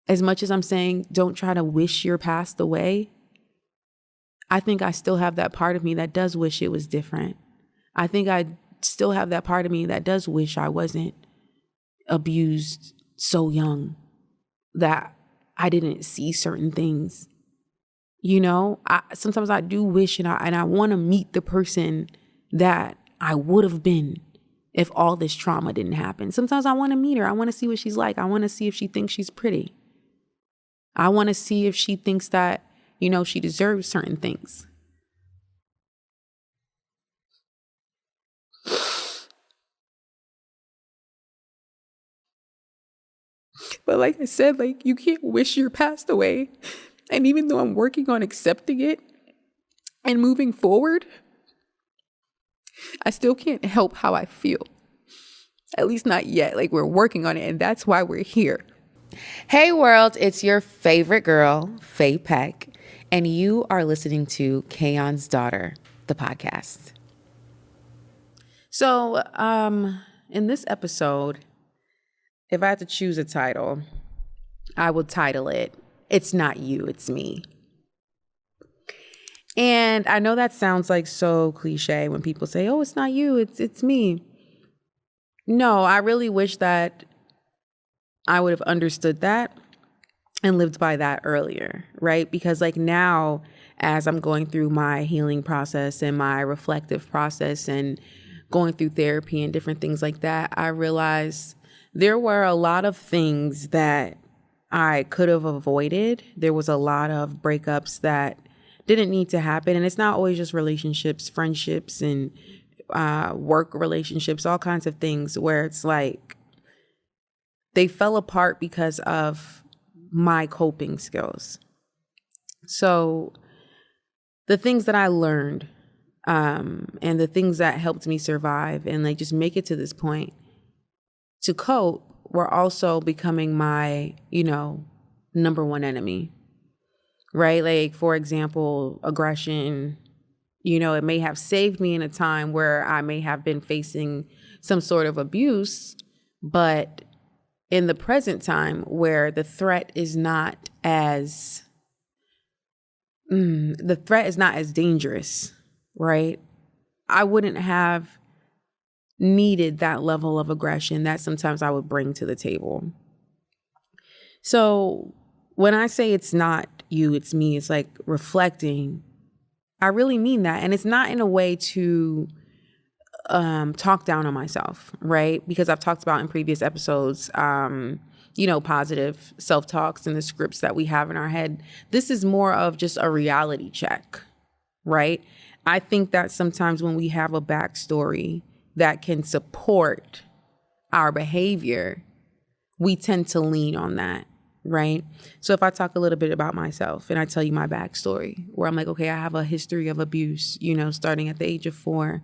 as much as I'm saying, don't try to wish your past away, I think I still have that part of me that does wish it was different. I think I still have that part of me that does wish I wasn't abused so young, that I didn't see certain things. You know, sometimes I do wish, and I want to meet the person that I would have been if all this trauma didn't happen. Sometimes I want to meet her. I want to see what she's like. I want to see if she thinks she's pretty. I want to see if she thinks that, you know, she deserves certain things. But like I said, like, you can't wish your past away. And even though I'm working on accepting it and moving forward, I still can't help how I feel. At least not yet. Like, we're working on it, and that's why we're here. Hey world, it's your favorite girl, Faye Peck, and you are listening to Kayon's Daughter, the podcast. So, in this episode, if I had to choose a title, I would title it, It's Not You, It's Me. And I know that sounds like so cliche when people say, oh, it's not you, it's me. No, I really wish that I would have understood that and lived by that earlier, right? Because like now, as I'm going through my healing process and my reflective process and going through therapy and different things like that, I realized there were a lot of things that I could have avoided. There was a lot of breakups that didn't need to happen. And it's not always just relationships, friendships, and work relationships, all kinds of things where it's like they fell apart because of my coping skills. So the things that I learned and the things that helped me survive and like just make it to this point to cope were also becoming my, number one enemy, right? Like, for example, aggression, it may have saved me in a time where I may have been facing some sort of abuse, but in the present time where the threat is not as dangerous, right? I wouldn't have needed that level of aggression that sometimes I would bring to the table. So when I say it's not you, it's me, it's like reflecting. I really mean that. And it's not in a way to talk down on myself, right? Because I've talked about in previous episodes, positive self-talks and the scripts that we have in our head. This is more of just a reality check, right? I think that sometimes when we have a backstory that can support our behavior, we tend to lean on that, right? So if I talk a little bit about myself and I tell you my backstory, where I'm like, okay, I have a history of abuse, starting at the age of 4.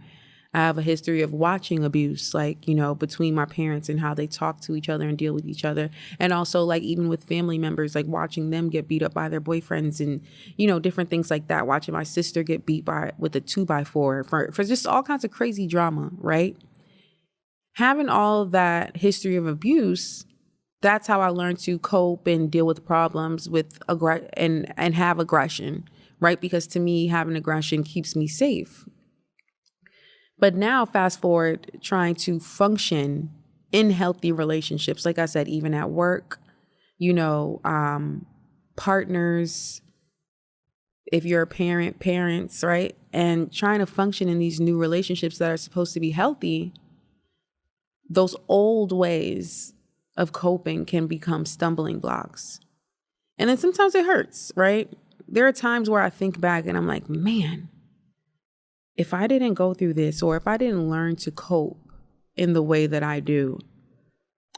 I have a history of watching abuse, like, between my parents and how they talk to each other and deal with each other. And also like even with family members, like watching them get beat up by their boyfriends and, different things like that. Watching my sister get beat with a 2x4 for just all kinds of crazy drama, right? Having all of that history of abuse, that's how I learned to cope and deal with problems with and have aggression, right? Because to me, having aggression keeps me safe. But now fast forward, trying to function in healthy relationships, like I said, even at work, partners, if you're a parents, right? And trying to function in these new relationships that are supposed to be healthy, those old ways of coping can become stumbling blocks. And then sometimes it hurts, right? There are times where I think back and I'm like, man, if I didn't go through this, or if I didn't learn to cope in the way that I do,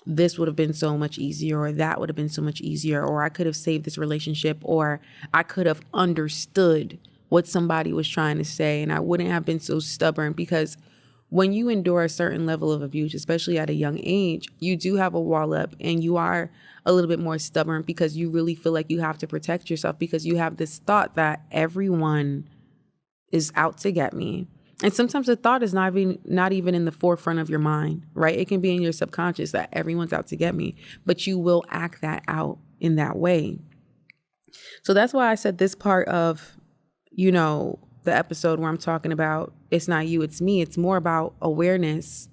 this would have been so much easier, or that would have been so much easier, or I could have saved this relationship, or I could have understood what somebody was trying to say, and I wouldn't have been so stubborn. Because when you endure a certain level of abuse, especially at a young age, you do have a wall up and you are a little bit more stubborn because you really feel like you have to protect yourself, because you have this thought that everyone is out to get me. And sometimes the thought is not even in the forefront of your mind, right? It can be in your subconscious that everyone's out to get me, but you will act that out in that way. So that's why I said this part of, the episode where I'm talking about it's not you, it's me. It's more about awareness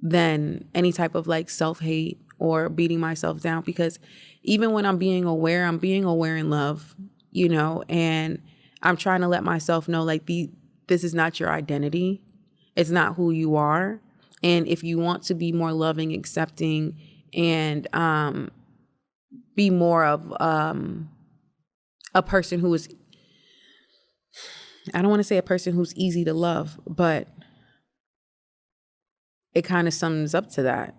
than any type of like self-hate or beating myself down. Because even when I'm being aware in love, and I'm trying to let myself know like this is not your identity. It's not who you are. And if you want to be more loving, accepting, and be more of a person who is, I don't want to say a person who's easy to love, but it kind of sums up to that.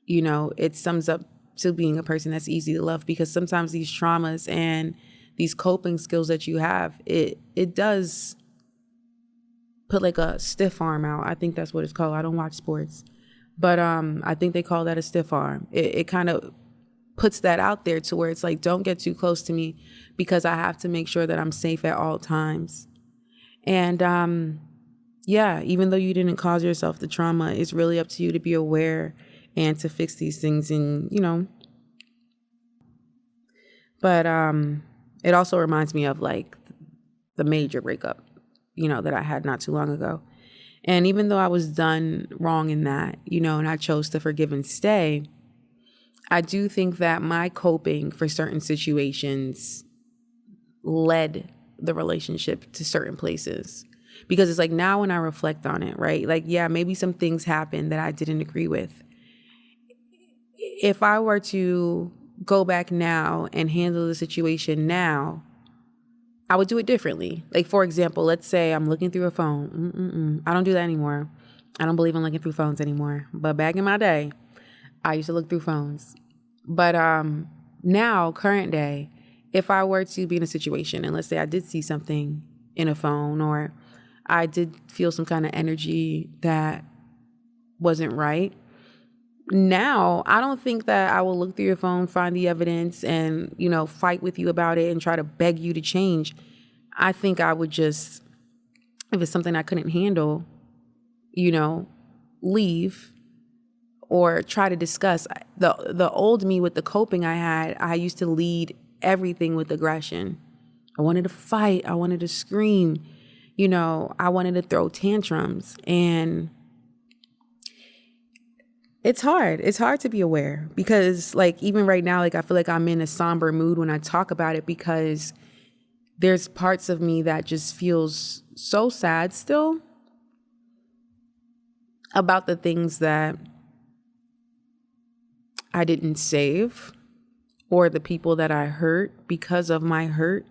It sums up to being a person that's easy to love, because sometimes these traumas and these coping skills that you have, it does put like a stiff arm out. I think that's what it's called. I don't watch sports, but I think they call that a stiff arm. It kind of puts that out there to where it's like, don't get too close to me, because I have to make sure that I'm safe at all times. And even though you didn't cause yourself the trauma, it's really up to you to be aware and to fix these things. And but it also reminds me of like the major breakup, that I had not too long ago. And even though I was done wrong in that, and I chose to forgive and stay, I do think that my coping for certain situations led the relationship to certain places. Because it's like, now when I reflect on it, right? Like, yeah, maybe some things happened that I didn't agree with. If I were to go back now and handle the situation now, I would do it differently. Like, for example, let's say I'm looking through a phone. I don't do that anymore. I don't believe in looking through phones anymore. But back in my day, I used to look through phones. But now, current day, if I were to be in a situation and let's say I did see something in a phone, or I did feel some kind of energy that wasn't right, now I don't think that I will look through your phone, find the evidence, and, fight with you about it and try to beg you to change. I think I would just, if it's something I couldn't handle, leave or try to discuss. The old me with the coping I used to lead everything with aggression. I wanted to fight. I wanted to scream. I wanted to throw tantrums. And it's hard. It's hard to be aware, because like even right now, like I feel like I'm in a somber mood when I talk about it, because there's parts of me that just feels so sad still about the things that I didn't save, or the people that I hurt because of my hurt,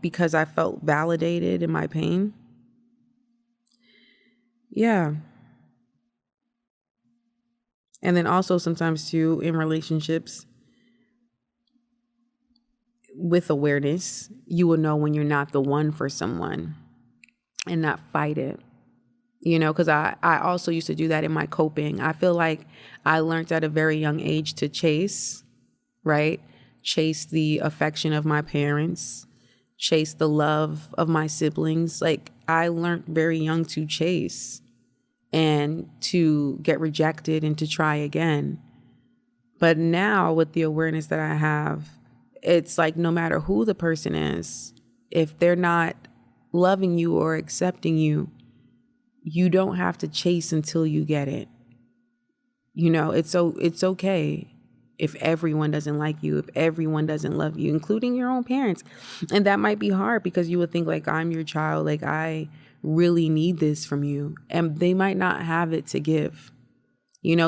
because I felt validated in my pain. Yeah. And then also sometimes too, in relationships, with awareness, you will know when you're not the one for someone and not fight it. Because I also used to do that in my coping. I feel like I learned at a very young age to chase, right? Chase the affection of my parents, chase the love of my siblings. Like, I learned very young to chase and to get rejected and to try again. But now with the awareness that I have, it's like no matter who the person is, if they're not loving you or accepting you, you don't have to chase until you get it. It's okay if everyone doesn't like you, if everyone doesn't love you, including your own parents. And that might be hard, because you would think like, I'm your child, like I really need this from you. And they might not have it to give.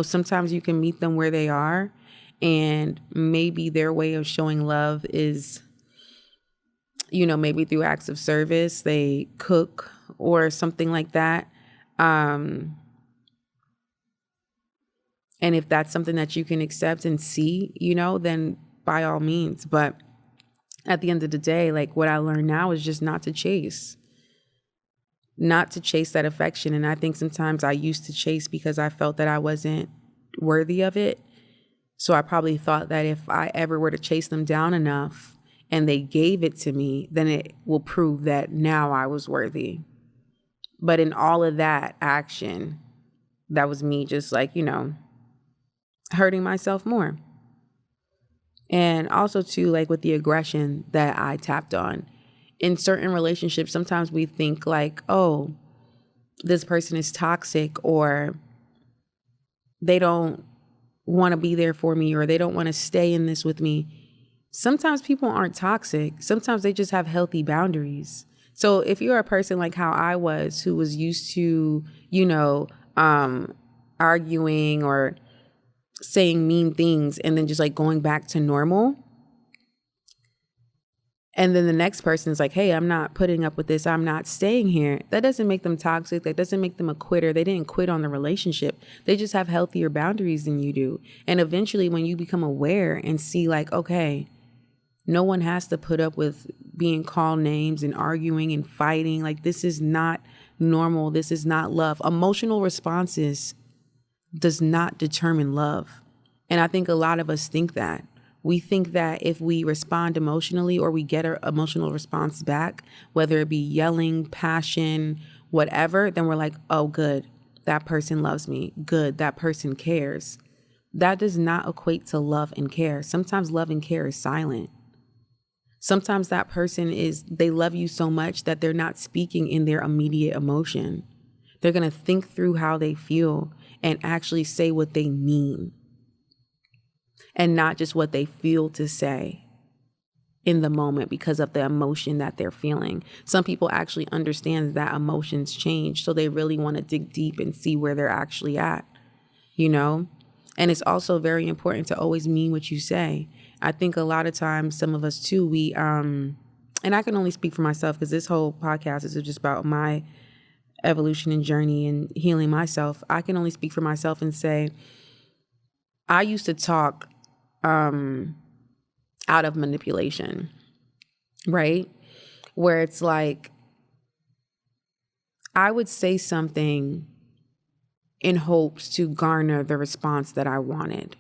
Sometimes you can meet them where they are, and maybe their way of showing love is, maybe through acts of service, they cook or something like that. And if that's something that you can accept and see, then by all means. But at the end of the day, like what I learned now is just not to chase that affection. And I think sometimes I used to chase because I felt that I wasn't worthy of it. So I probably thought that if I ever were to chase them down enough and they gave it to me, then it will prove that now I was worthy. But in all of that action, that was me just like, hurting myself more. And also too, like with the aggression that I tapped on in certain relationships, sometimes we think like, oh, this person is toxic, or they don't want to be there for me, or they don't want to stay in this with me. Sometimes people aren't toxic. Sometimes they just have healthy boundaries. So if you're a person like how I was, who was used to, arguing or saying mean things and then just like going back to normal, and then the next person is like, hey, I'm not putting up with this, I'm not staying here. That doesn't make them toxic. That doesn't make them a quitter. They didn't quit on the relationship. They just have healthier boundaries than you do. And eventually when you become aware and see like, okay, no one has to put up with being called names and arguing and fighting. Like, this is not normal. This is not love. Emotional responses does not determine love. And I think a lot of us think that. We think that if we respond emotionally or we get our emotional response back, whether it be yelling, passion, whatever, then we're like, oh, good, that person loves me. Good, that person cares. That does not equate to love and care. Sometimes love and care is silent. Sometimes that person they love you so much that they're not speaking in their immediate emotion. They're going to think through how they feel and actually say what they mean, and not just what they feel to say in the moment because of the emotion that they're feeling. Some people actually understand that emotions change, so they really want to dig deep and see where they're actually at, And it's also very important to always mean what you say. I think a lot of times, some of us too, and I can only speak for myself because this whole podcast is just about my evolution and journey and healing myself. I can only speak for myself and say, I used to talk out of manipulation, right? Where it's like, I would say something in hopes to garner the response that I wanted.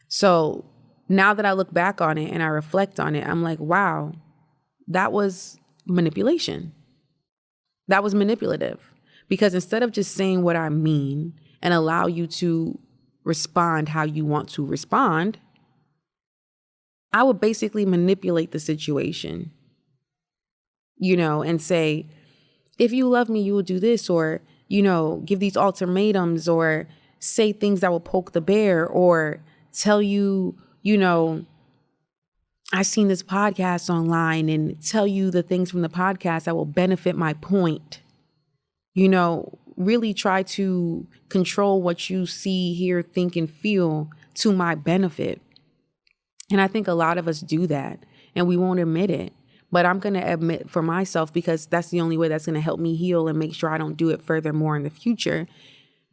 So now that I look back on it and I reflect on it, I'm like, wow, that was manipulation. That was manipulative. Because instead of just saying what I mean and allow you to respond how you want to respond, I would basically manipulate the situation, and say, if you love me, you will do this, or, give these ultimatums, or say things that will poke the bear, or tell you, I seen this podcast online, and tell you the things from the podcast that will benefit my point. Really try to control what you see, hear, think, and feel to my benefit. And I think a lot of us do that, and we won't admit it. But I'm going to admit for myself, because that's the only way that's going to help me heal and make sure I don't do it furthermore in the future,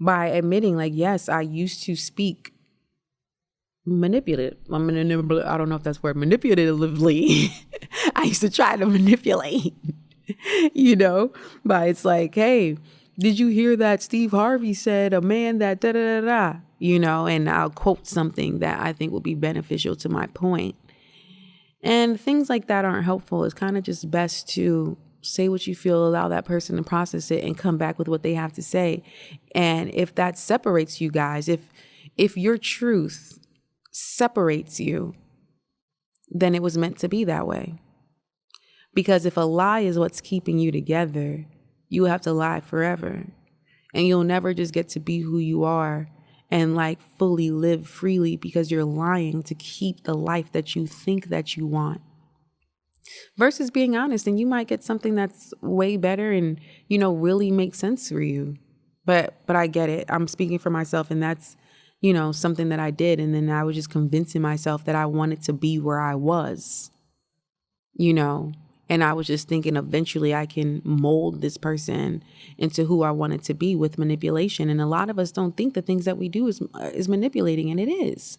by admitting like, yes, I used to speak manipulative. I don't know if that's word, manipulatively. I used to try to manipulate, but it's like, hey, did you hear that Steve Harvey said a man that da da da da, and I'll quote something that I think will be beneficial to my point. And things like that aren't helpful. It's kind of just best to say what you feel, allow that person to process it, and come back with what they have to say. And if that separates you guys, if your truth separates you, then it was meant to be that way. Because if a lie is what's keeping you together, you have to lie forever. And you'll never just get to be who you are and like fully live freely, because you're lying to keep the life that you think that you want. Versus being honest, and you might get something that's way better and, really makes sense for you. But I get it. I'm speaking for myself, and that's, something that I did. And then I was just convincing myself that I wanted to be where I was, and I was just thinking eventually I can mold this person into who I wanted to be with manipulation. And a lot of us don't think the things that we do is manipulating, and it is.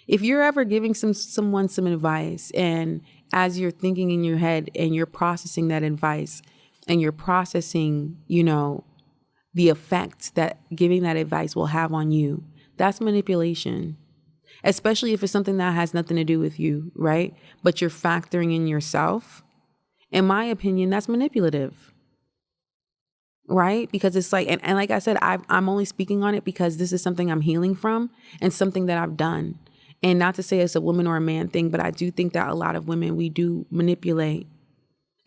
If you're ever giving someone some advice, and as you're thinking in your head and you're processing that advice, and you're processing, the effect that giving that advice will have on you, that's manipulation. Especially if it's something that has nothing to do with you, right? But you're factoring in yourself. In my opinion, that's manipulative, right? Because it's like, and like I said, I'm only speaking on it because this is something I'm healing from and something that I've done. And not to say it's a woman or a man thing, but I do think that a lot of women, we do manipulate,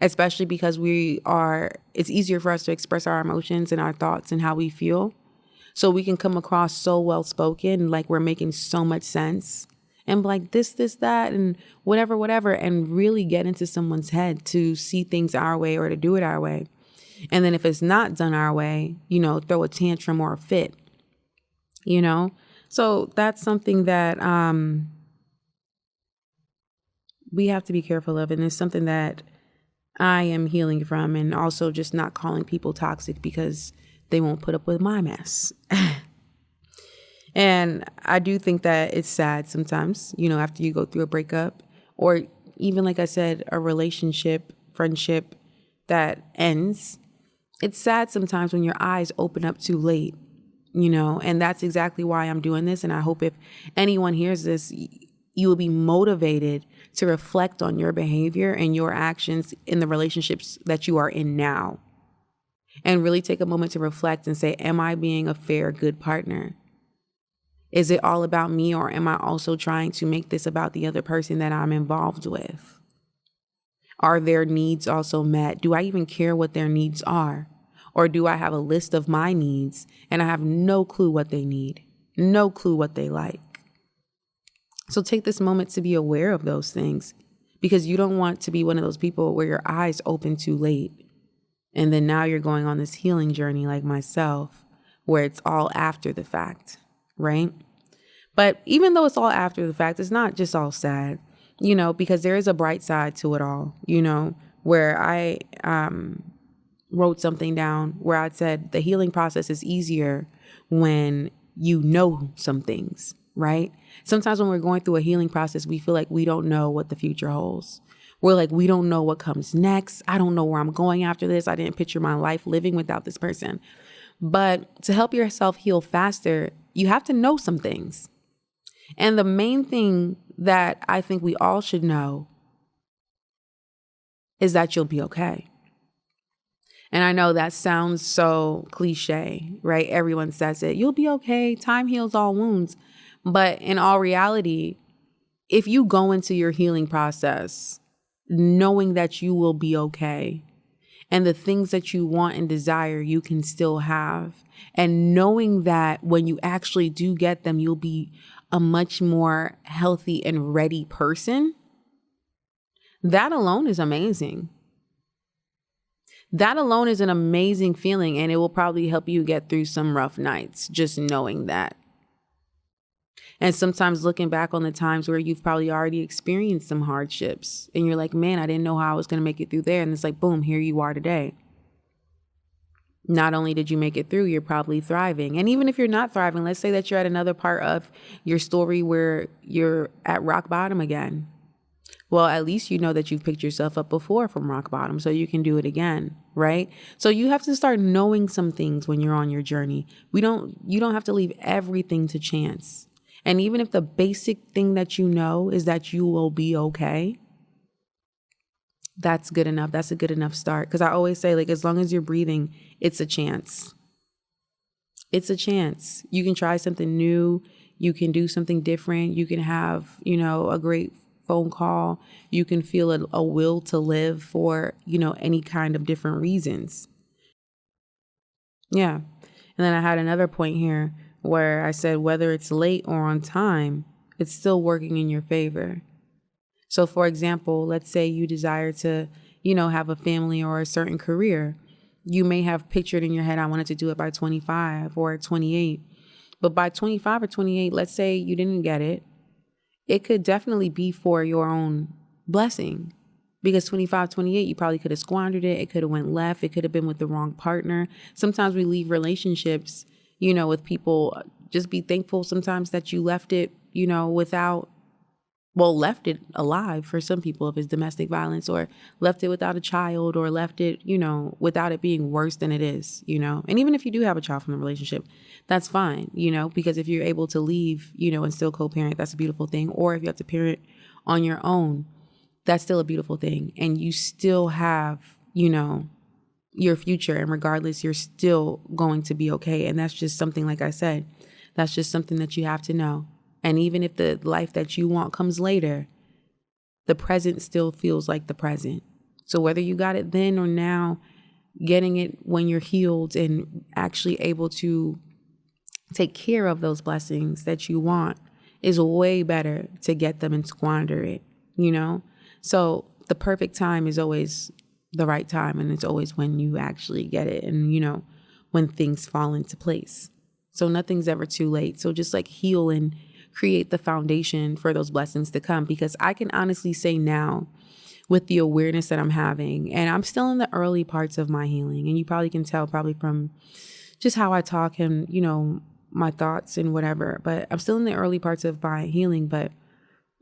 especially because it's easier for us to express our emotions and our thoughts and how we feel. So we can come across so well spoken, like we're making so much sense and like this, that, and whatever, and really get into someone's head to see things our way or to do it our way. And then if it's not done our way, throw a tantrum or a fit, So that's something that we have to be careful of. And it's something that I am healing from, and also just not calling people toxic because they won't put up with my mess. And I do think that it's sad sometimes, after you go through a breakup or even, like I said, a relationship, friendship that ends. It's sad sometimes when your eyes open up too late, and that's exactly why I'm doing this. And I hope if anyone hears this, you will be motivated to reflect on your behavior and your actions in the relationships that you are in now. And really take a moment to reflect and say, am I being a fair, good partner? Is it all about me, or am I also trying to make this about the other person that I'm involved with? Are their needs also met? Do I even care what their needs are? Or do I have a list of my needs and I have no clue what they need, no clue what they like? So take this moment to be aware of those things, because you don't want to be one of those people where your eyes open too late. And then now you're going on this healing journey like myself, where it's all after the fact, right? But even though it's all after the fact, it's not just all sad, because there is a bright side to it all, where I wrote something down where I said the healing process is easier when you know some things, right? Sometimes when we're going through a healing process, we feel like we don't know what the future holds. We're like, we don't know what comes next. I don't know where I'm going after this. I didn't picture my life living without this person. But to help yourself heal faster, you have to know some things. And the main thing that I think we all should know is that you'll be okay. And I know that sounds so cliche, right? Everyone says it. You'll be okay. Time heals all wounds. But in all reality, if you go into your healing process knowing that you will be okay, and the things that you want and desire, you can still have, and knowing that when you actually do get them, you'll be a much more healthy and ready person, that alone is amazing. That alone is an amazing feeling, and it will probably help you get through some rough nights, just knowing that. And sometimes looking back on the times where you've probably already experienced some hardships and you're like, man, I didn't know how I was going to make it through there. And it's like, boom, here you are today. Not only did you make it through, you're probably thriving. And even if you're not thriving, let's say that you're at another part of your story where you're at rock bottom again. Well, at least you know that you've picked yourself up before from rock bottom, so you can do it again, right? So you have to start knowing some things when you're on your journey. You don't have to leave everything to chance. And even if the basic thing that you know is that you will be okay, that's good enough. That's a good enough start. Because I always say, like, as long as you're breathing, it's a chance. It's a chance. You can try something new. You can do something different. You can have, a great phone call. You can feel a will to live for, any kind of different reasons. Yeah. And then I had another point here where I said, whether it's late or on time, it's still working in your favor. So for example, let's say you desire to, have a family or a certain career. You may have pictured in your head, I wanted to do it by 25 or 28. But by 25 or 28, let's say you didn't get it. It could definitely be for your own blessing. Because 25, 28, you probably could have squandered it. It could have went left. It could have been with the wrong partner. Sometimes we leave relationships, with people. Just be thankful sometimes that you left it, left it alive for some people if it's domestic violence, or left it without a child, or left it, without it being worse than it is, And even if you do have a child from the relationship, that's fine, because if you're able to leave, and still co-parent, that's a beautiful thing. Or if you have to parent on your own, that's still a beautiful thing. And you still have, your future, and regardless, you're still going to be okay. And that's just something, like I said, that's just something that you have to know. And even if the life that you want comes later, the present still feels like the present. So whether you got it then or now, getting it when you're healed and actually able to take care of those blessings that you want is way better to get them and squander it, you know? So the perfect time is always the right time, and it's always when you actually get it and, you know, when things fall into place. So nothing's ever too late. So just like heal and create the foundation for those blessings to come, because I can honestly say now, with the awareness that I'm having, and I'm still in the early parts of my healing, and you probably can tell probably from just how I talk and, you know, my thoughts and whatever, but I'm still in the early parts of my healing. But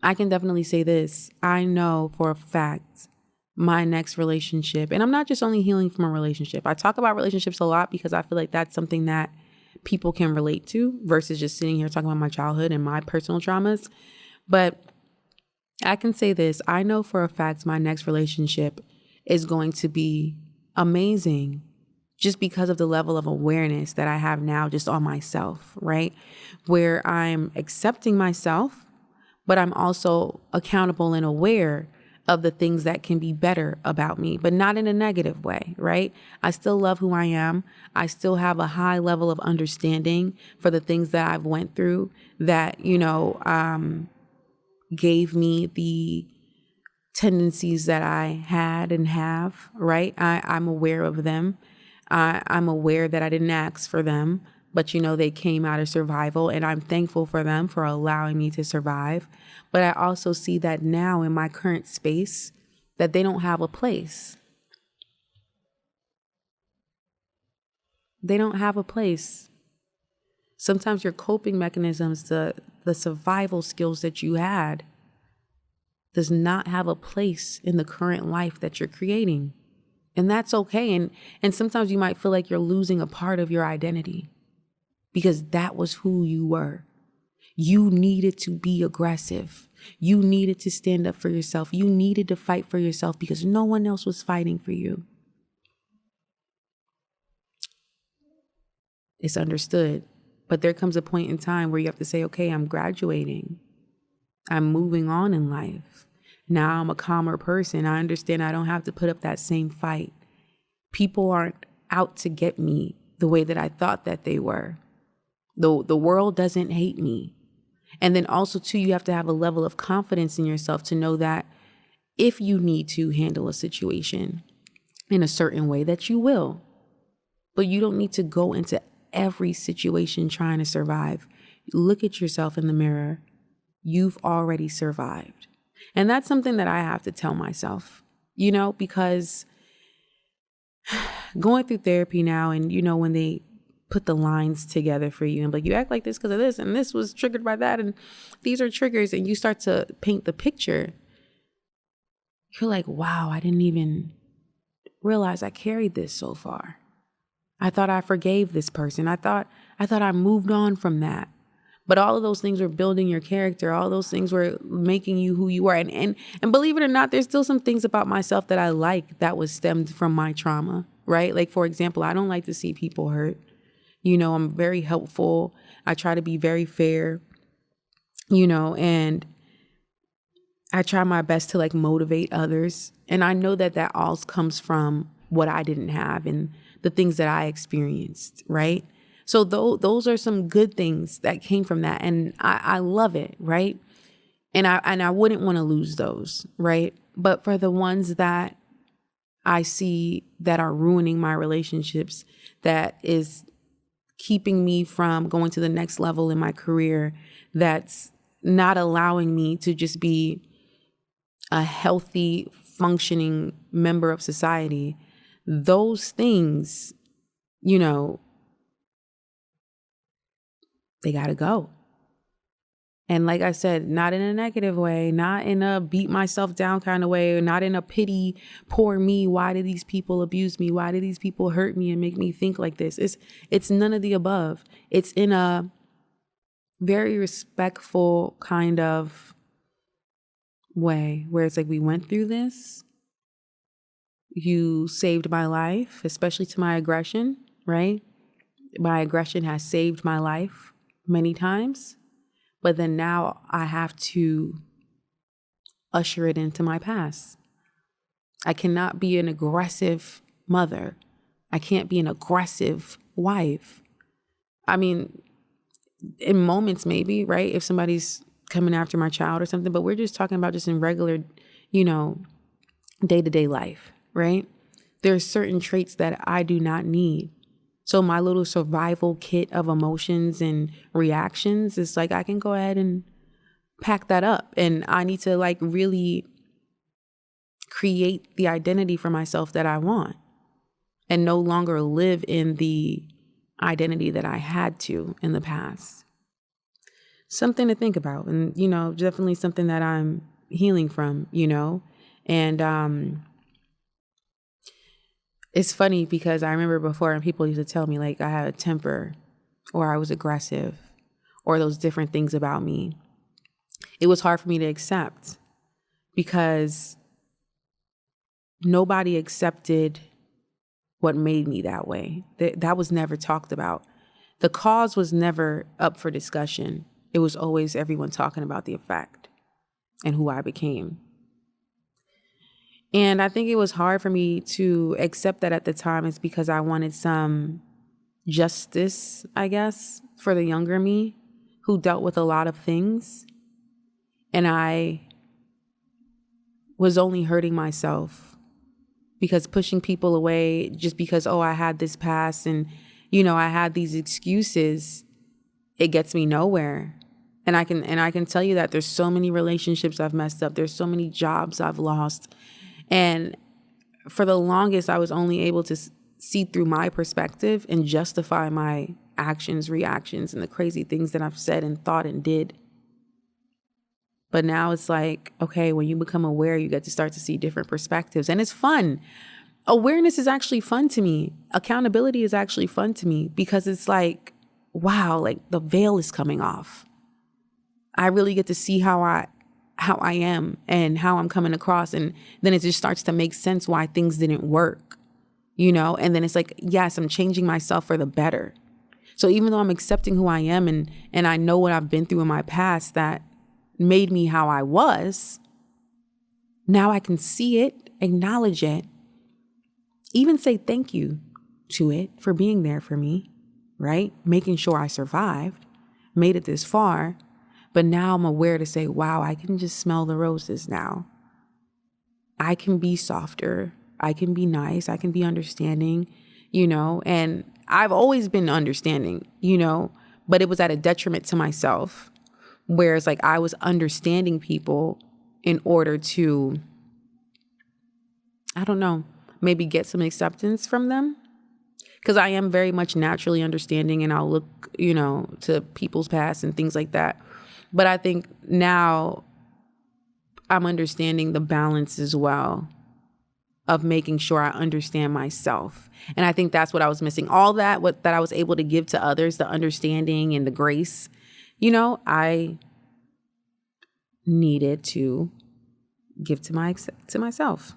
I can definitely say this. I know for a fact my next relationship, and I'm not just only healing from a relationship. I talk about relationships a lot because I feel like that's something that people can relate to versus just sitting here talking about my childhood and my personal traumas. But I can say this. I know for a fact my next relationship is going to be amazing just because of the level of awareness that I have now just on myself, right? Where I'm accepting myself, but I'm also accountable and aware of the things that can be better about me, but not in a negative way, right? I still love who I am. I still have a high level of understanding for the things that I've went through that, you know, gave me the tendencies that I had and have, right? I'm aware of them. I'm aware that I didn't ask for them, but, you know, they came out of survival, and I'm thankful for them for allowing me to survive. But I also see that now in my current space that they don't have a place. They don't have a place. Sometimes your coping mechanisms, the survival skills that you had, does not have a place in the current life that you're creating. And that's okay. And sometimes you might feel like you're losing a part of your identity because that was who you were. You needed to be aggressive. You needed to stand up for yourself. You needed to fight for yourself because no one else was fighting for you. It's understood. But there comes a point in time where you have to say, okay, I'm graduating. I'm moving on in life. Now I'm a calmer person. I understand I don't have to put up that same fight. People aren't out to get me the way that I thought that they were. The world doesn't hate me. And then also, too, you have to have a level of confidence in yourself to know that if you need to handle a situation in a certain way, that you will. But you don't need to go into every situation trying to survive. Look at yourself in the mirror. You've already survived. And that's something that I have to tell myself, you know, because going through therapy now, and, you know, when they put the lines together for you and like, you act like this because of this, and this was triggered by that, and these are triggers, and you start to paint the picture, you're like, wow, I didn't even realize I carried this so far. I thought I forgave this person. I thought I moved on from that. But all of those things were building your character. All those things were making you who you are. And believe it or not, there's still some things about myself that I like that was stemmed from my trauma, right? Like, for example, I don't like to see people hurt. You know, I'm very helpful. I try to be very fair, you know, and I try my best to like motivate others. And I know that that all comes from what I didn't have and the things that I experienced, right? So those are some good things that came from that. And I love it, right? And I wouldn't want to lose those, right? But for the ones that I see that are ruining my relationships, that is keeping me from going to the next level in my career, that's not allowing me to just be a healthy, functioning member of society, those things, you know, they got to go. And like I said, not in a negative way, not in a beat myself down kind of way, or not in a pity, poor me. Why did these people abuse me? Why did these people hurt me and make me think like this? It's none of the above. It's in a very respectful kind of way where it's like, we went through this. You saved my life, especially to my aggression, right? My aggression has saved my life many times. But then now I have to usher it into my past. I cannot be an aggressive mother. I can't be an aggressive wife. I mean, in moments maybe, right? If somebody's coming after my child or something, but we're just talking about just in regular, day-to-day life, right? There are certain traits that I do not need. So my little survival kit of emotions and reactions is like, I can go ahead and pack that up. And I need to like really create the identity for myself that I want and no longer live in the identity that I had to in the past. Something to think about, and, definitely something that I'm healing from, and, it's funny because I remember before and people used to tell me like I had a temper or I was aggressive or those different things about me. It was hard for me to accept because nobody accepted what made me that way. That was never talked about. The cause was never up for discussion. It was always everyone talking about the effect and who I became. And I think it was hard for me to accept that at the time. It's because I wanted some justice, I guess, for the younger me who dealt with a lot of things. And I was only hurting myself because pushing people away just because, I had this past and, I had these excuses, it gets me nowhere. And I can tell you that there's so many relationships I've messed up. There's so many jobs I've lost. And for the longest, I was only able to see through my perspective and justify my actions, reactions, and the crazy things that I've said and thought and did. But now it's like, okay, when you become aware, you get to start to see different perspectives. And it's fun. Awareness is actually fun to me. Accountability is actually fun to me because it's like, wow, like the veil is coming off. I really get to see how I am and how I'm coming across. And then it just starts to make sense why things didn't work, and then it's like, yes, I'm changing myself for the better. So even though I'm accepting who I am and I know what I've been through in my past that made me how I was, now I can see it, acknowledge it, even say thank you to it for being there for me, right? Making sure I survived, made it this far. But now I'm aware to say, wow, I can just smell the roses now. I can be softer. I can be nice. I can be understanding, and I've always been understanding, but it was at a detriment to myself. Whereas like I was understanding people in order to, I don't know, maybe get some acceptance from them. Because I am very much naturally understanding and I'll look, to people's past and things like that. But I think now I'm understanding the balance as well of making sure I understand myself. And I think that's what I was missing. All that, that I was able to give to others, the understanding and the grace, I needed to give to myself,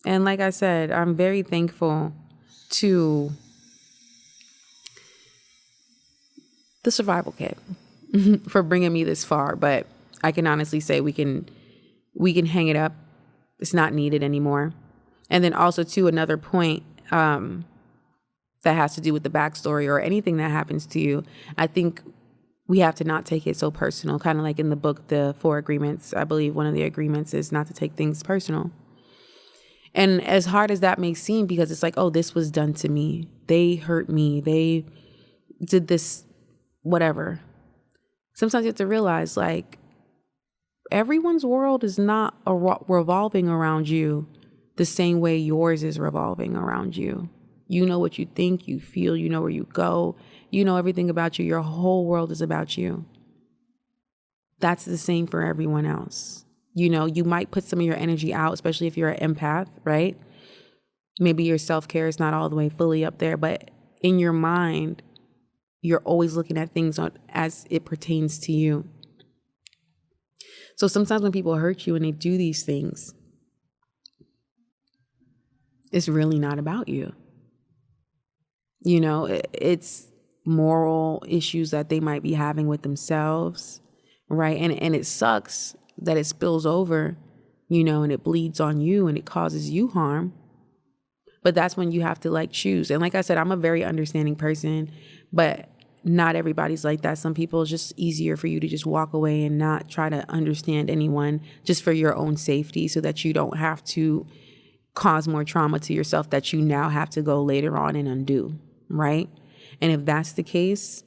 And like I said, I'm very thankful to the survival kit for bringing me this far. But I can honestly say we can hang it up. It's not needed anymore. And then also to another point that has to do with the backstory or anything that happens to you. I think we have to not take it so personal, kind of like in the book, The 4 Agreements. I believe one of the agreements is not to take things personal. And as hard as that may seem, because it's like, oh, this was done to me. They hurt me. They did this, whatever. Sometimes you have to realize like everyone's world is not revolving around you the same way yours is revolving around you. You know what you think, you feel, you know where you go, you know everything about you. Your whole world is about you. That's the same for everyone else. You might put some of your energy out, especially if you're an empath, right? Maybe your self-care is not all the way fully up there, but in your mind, you're always looking at things as it pertains to you. So sometimes when people hurt you and they do these things, it's really not about you. It's moral issues that they might be having with themselves, right? And it sucks that it spills over, and it bleeds on you and it causes you harm. But that's when you have to like choose. And like I said, I'm a very understanding person, but not everybody's like that. Some people, it's just easier for you to just walk away and not try to understand anyone just for your own safety, so that you don't have to cause more trauma to yourself that you now have to go later on and undo, right? And if that's the case,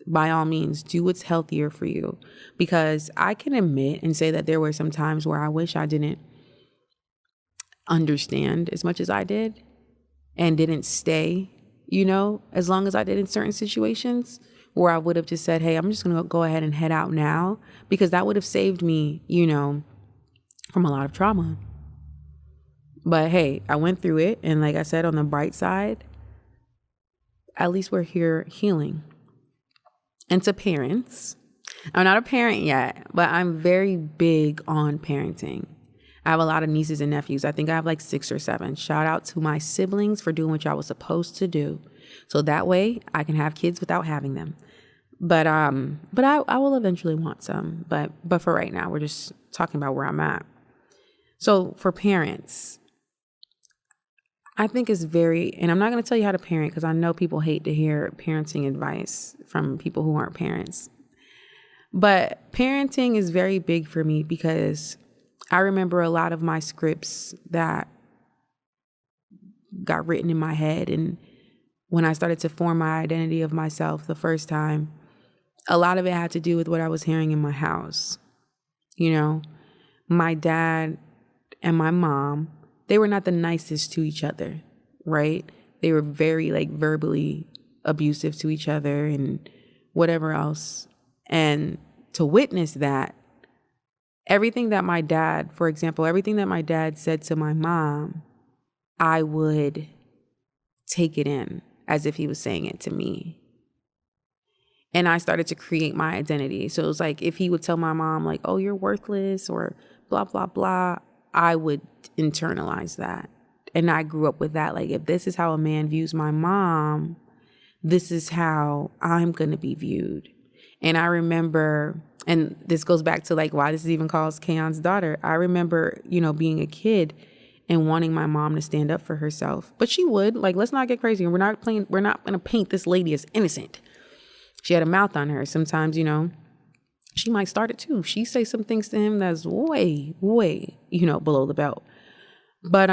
by all means, do what's healthier for you. Because I can admit and say that there were some times where I wish I didn't understand as much as I did and didn't stay, as long as I did in certain situations, where I would have just said, hey, I'm just going to go ahead and head out now, because that would have saved me, from a lot of trauma. But hey, I went through it. And like I said, on the bright side, at least we're here healing. And to parents, I'm not a parent yet, but I'm very big on parenting. I have a lot of nieces and nephews. I think I have like 6 or 7. Shout out to my siblings for doing what y'all was supposed to do. So that way I can have kids without having them. But I will eventually want some. But for right now, we're just talking about where I'm at. So for parents, I think it's and I'm not going to tell you how to parent, because I know people hate to hear parenting advice from people who aren't parents. But parenting is very big for me, because I remember a lot of my scripts that got written in my head. And when I started to form my identity of myself the first time, a lot of it had to do with what I was hearing in my house. My dad and my mom, they were not the nicest to each other, right? They were very like verbally abusive to each other and whatever else. And to witness that, everything that my dad said to my mom, I would take it in as if he was saying it to me. And I started to create my identity. So it was like, if he would tell my mom like, oh, you're worthless or blah, blah, blah, I would internalize that. And I grew up with that. Like, if this is how a man views my mom, this is how I'm going to be viewed. And I remember, and this goes back to like why this is even called Kayon's daughter. I remember, being a kid and wanting my mom to stand up for herself. But she would. Like, let's not get crazy. We're not going to paint this lady as innocent. She had a mouth on her. Sometimes, she might start it too. She say some things to him that's way, way, below the belt. But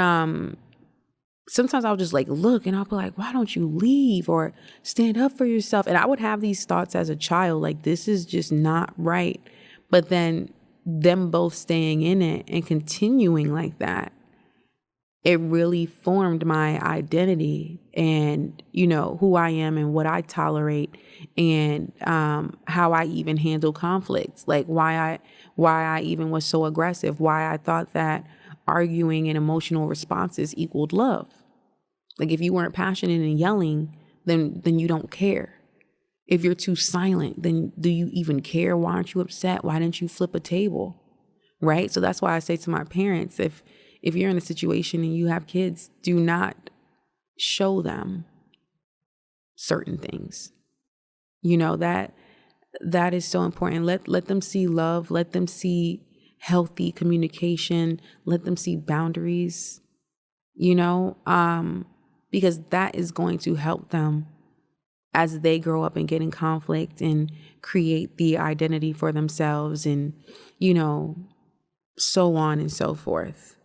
sometimes I'll just like look and I'll be like, why don't you leave or stand up for yourself? And I would have these thoughts as a child, like, this is just not right. But then them both staying in it and continuing like that, it really formed my identity and, who I am and what I tolerate and how I even handle conflicts, like why I even was so aggressive, why I thought that arguing and emotional responses equaled love. Like, if you weren't passionate and yelling, then you don't care. If you're too silent, then do you even care? Why aren't you upset? Why didn't you flip a table? Right? So that's why I say to my parents, if you're in a situation and you have kids, do not show them certain things. That is so important. Let them see love. Let them see healthy communication. Let them see boundaries, because that is going to help them as they grow up and get in conflict and create the identity for themselves and, so on and so forth.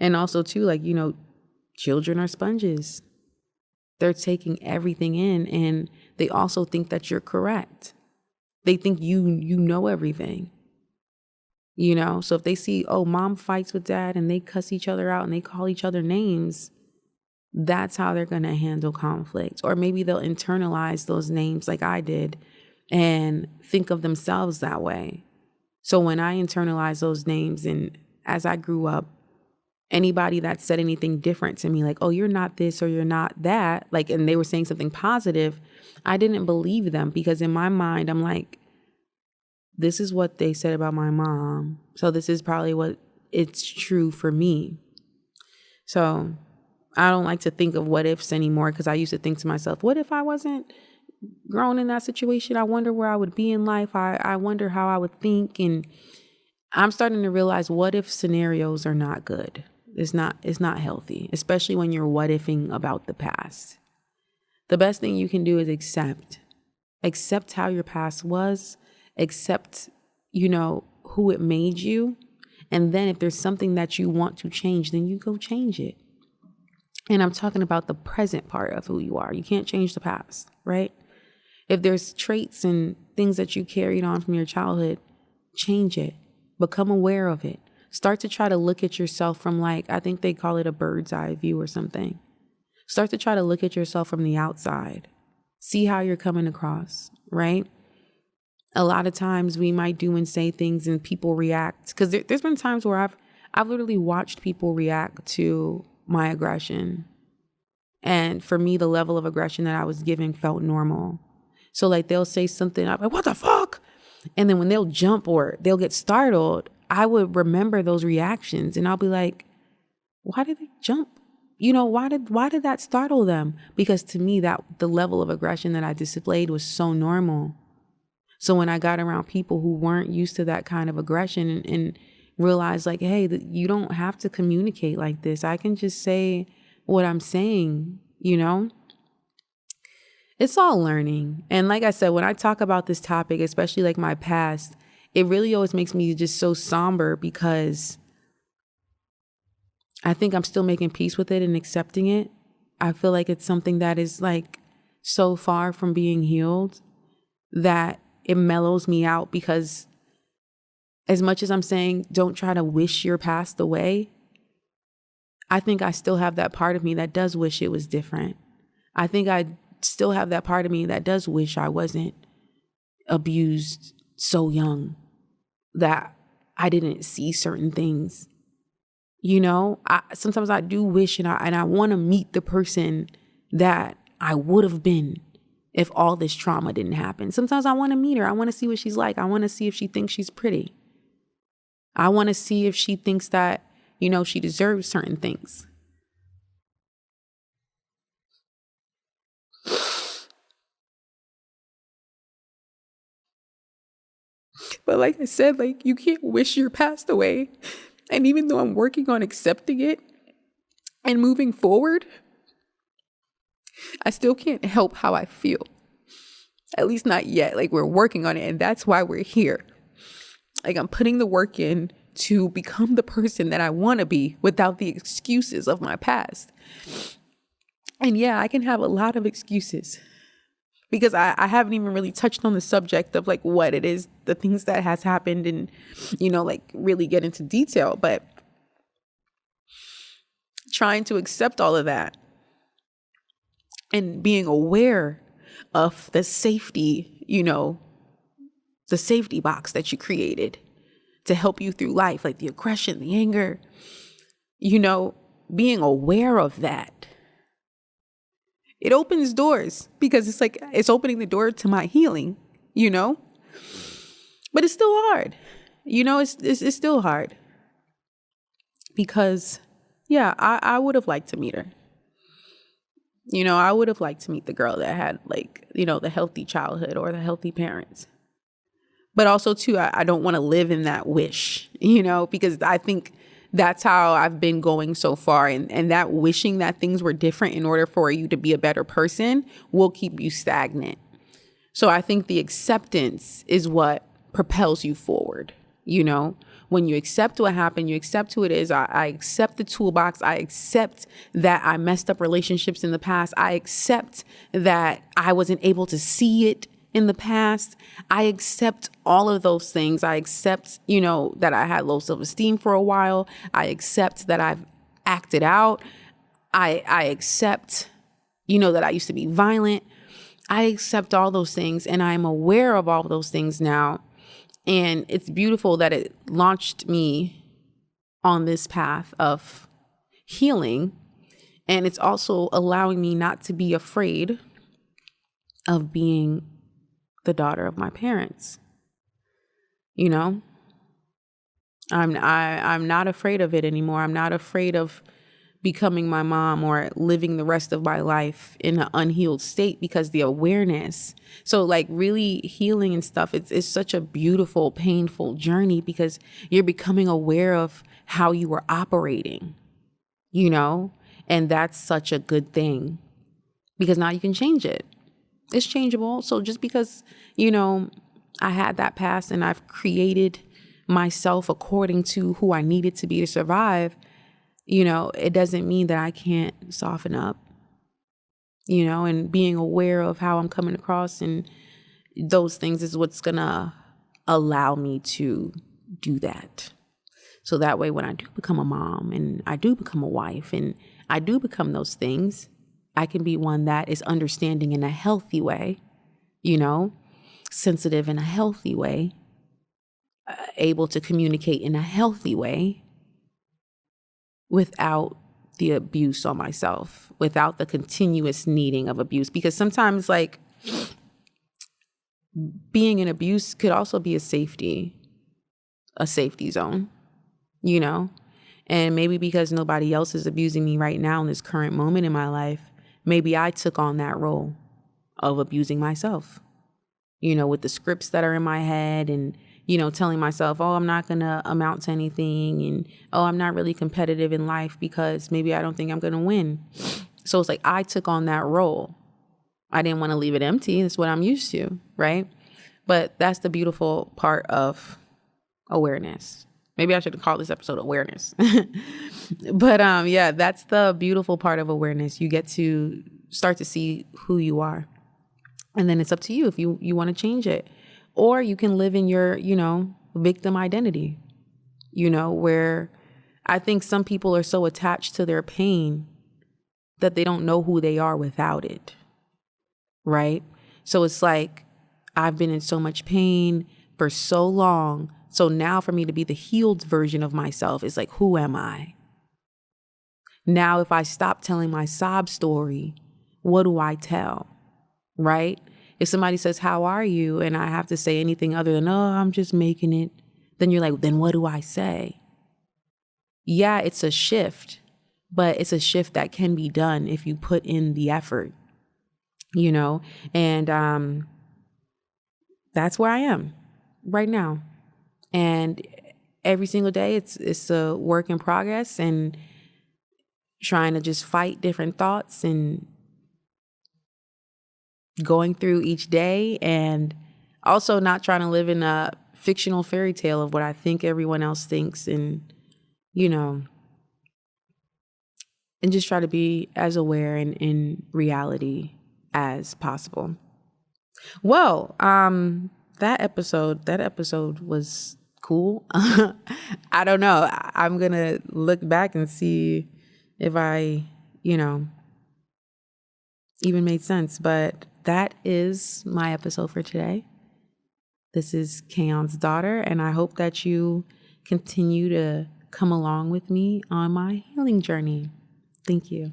And also too, like, children are sponges. They're taking everything in, and they also think that you're correct. They think you know everything. So if they see, oh, mom fights with dad and they cuss each other out and they call each other names, that's how they're going to handle conflict. Or maybe they'll internalize those names like I did and think of themselves that way. So when I internalized those names, and as I grew up, anybody that said anything different to me, like, oh, you're not this or you're not that, like, and they were saying something positive, I didn't believe them, because in my mind, I'm like, this is what they said about my mom, so this is probably what it's true for me. So I don't like to think of what ifs anymore, because I used to think to myself, what if I wasn't grown in that situation? I wonder where I would be in life. I wonder how I would think. And I'm starting to realize what if scenarios are not good. It's not healthy, especially when you're what ifing about the past. The best thing you can do is accept how your past was, accept, who it made you. And then if there's something that you want to change, then you go change it. And I'm talking about the present part of who you are. You can't change the past, right? If there's traits and things that you carried on from your childhood, change it. Become aware of it. Start to try to look at yourself from, I think they call it a bird's eye view or something. Start to try to look at yourself from the outside. See how you're coming across, right? A lot of times we might do and say things and people react. Because there's been times where I've literally watched people react to my aggression. And for me, the level of aggression that I was giving felt normal. So they'll say something, I'm like, what the fuck? And then when they'll jump or they'll get startled, I would remember those reactions and I'll be like, why did they jump? Why did that startle them? Because to me, that the level of aggression that I displayed was so normal. So when I got around people who weren't used to that kind of aggression and realized hey, you don't have to communicate like this. I can just say what I'm saying, It's all learning. And like I said, when I talk about this topic, especially my past, it really always makes me just so somber because I think I'm still making peace with it and accepting it. I feel like it's something that is so far from being healed that it mellows me out, because as much as I'm saying, don't try to wish your past away, I think I still have that part of me that does wish it was different. I think I still have that part of me that does wish I wasn't abused so young, that I didn't see certain things. Sometimes I do wish and I want to meet the person that I would have been if all this trauma didn't happen. Sometimes I want to meet her. I want to see what she's like. I want to see if she thinks she's pretty. I want to see if she thinks that, she deserves certain things. But like I said, you can't wish your past away. And even though I'm working on accepting it and moving forward, I still can't help how I feel. At least not yet. We're working on it, and that's why we're here. I'm putting the work in to become the person that I want to be without the excuses of my past. And yeah, I can have a lot of excuses, because I haven't even really touched on the subject of what it is, the things that has happened, and, really get into detail. But trying to accept all of that and being aware of the safety, the safety box that you created to help you through life, the aggression, the anger, being aware of that. It opens doors, because it's opening the door to my healing, but it's still hard. It's still hard, because yeah, I would have liked to meet her. I would have liked to meet the girl that had the healthy childhood or the healthy parents. But also too, I don't want to live in that wish, because I think that's how I've been going so far. And that wishing that things were different in order for you to be a better person will keep you stagnant. So I think the acceptance is what propels you forward. When you accept what happened, you accept who it is. I accept the toolbox. I accept that I messed up relationships in the past. I accept that I wasn't able to see it in the past. I accept all of those things. I accept, that I had low self-esteem for a while. I accept that I've acted out. I accept, that I used to be violent. I accept all those things, and I'm aware of all of those things now. And it's beautiful that it launched me on this path of healing. And it's also allowing me not to be afraid of being the daughter of my parents. I'm not afraid of it anymore. I'm not afraid of becoming my mom or living the rest of my life in an unhealed state, because the awareness. So like really healing and stuff, it's such a beautiful, painful journey, because you're becoming aware of how you were operating, you know, and that's such a good thing, because now you can change it. It's changeable. So just because, you know, I had that past and I've created myself according to who I needed to be to survive, you know, it doesn't mean that I can't soften up, you know, and being aware of how I'm coming across and those things is what's going to allow me to do that. So that way, when I do become a mom and I do become a wife and I do become those things, I can be one that is understanding in a healthy way, you know, sensitive in a healthy way, able to communicate in a healthy way, without the abuse on myself, without the continuous needing of abuse. Because sometimes like being in abuse could also be a safety zone, you know? And maybe because nobody else is abusing me right now in this current moment in my life, maybe I took on that role of abusing myself, you know, with the scripts that are in my head and, you know, telling myself, oh, I'm not going to amount to anything. And, oh, I'm not really competitive in life because maybe I don't think I'm going to win. So it's like I took on that role. I didn't want to leave it empty. That's what I'm used to, right? But that's the beautiful part of awareness. Maybe I should call this episode awareness. But yeah, that's the beautiful part of awareness. You get to start to see who you are. And then it's up to you if you want to change it. Or you can live in your, you know, victim identity, you know, where I think some people are so attached to their pain that they don't know who they are without it. Right? So it's like, I've been in so much pain for so long. So now for me to be the healed version of myself is like, who am I? Now, if I stop telling my sob story, what do I tell? Right? If somebody says, how are you? And I have to say anything other than, oh, I'm just making it. Then you're like, then what do I say? Yeah, it's a shift, but it's a shift that can be done if you put in the effort, you know? And that's where I am right now. And every single day it's a work in progress, and trying to just fight different thoughts and going through each day, and also not trying to live in a fictional fairy tale of what I think everyone else thinks, and, you know, and just try to be as aware and in reality as possible. Well, that episode was cool. I don't know. I'm going to look back and see if I, you know, even made sense, but that is my episode for today. This is Kayon's daughter, and I hope that you continue to come along with me on my healing journey. Thank you.